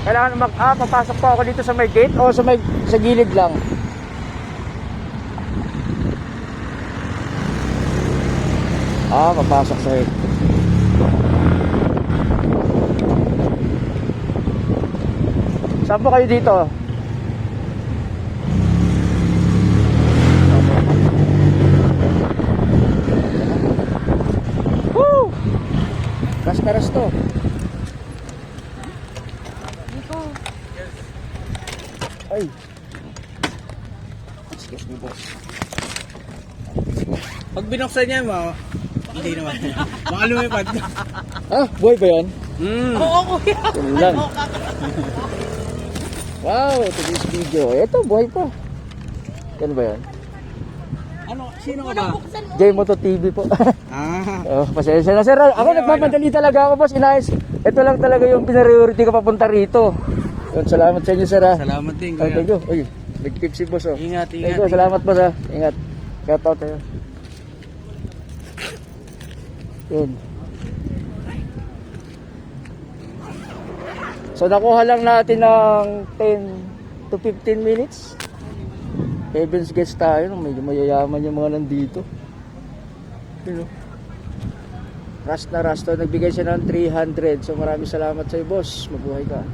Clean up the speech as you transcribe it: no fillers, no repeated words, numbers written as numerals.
Kailangan papasok po ako dito sa may gate o sa gilid lang? Papasok sa gate. Saan po kayo dito? Woo! Karas to. Ay. Excuse me, boss. Pag binuksan niya mo, hindi naman. Baka lumipad. Buhay ba yan? Oo, kuya. Yun lang. Wow, today's video. Ito, buhay pa. Yan ba yan? Ano? Sino ka ba? J-Moto TV po. Ah. Pasensya na sir. Ako nagmamadali talaga ako, boss. Inayos. Ito lang talaga yung pinariority ko papunta rito. Yun, salamat sa inyo, sir. Salamat din, Ay, kuya. thank you. Uy, nag-tip si boss. Ingat, Thank ingat. you, salamat boss. Ingat. Shout out tayo. Yun. So nakuha lang natin ng 10 to 15 minutes. Heaven's Gates tayo. Medyo mayayaman yung mga nandito. Yun, Rust na Rust. Nagbigay siya ng 300. So maraming salamat sa iyo, boss. Mabuhay ka.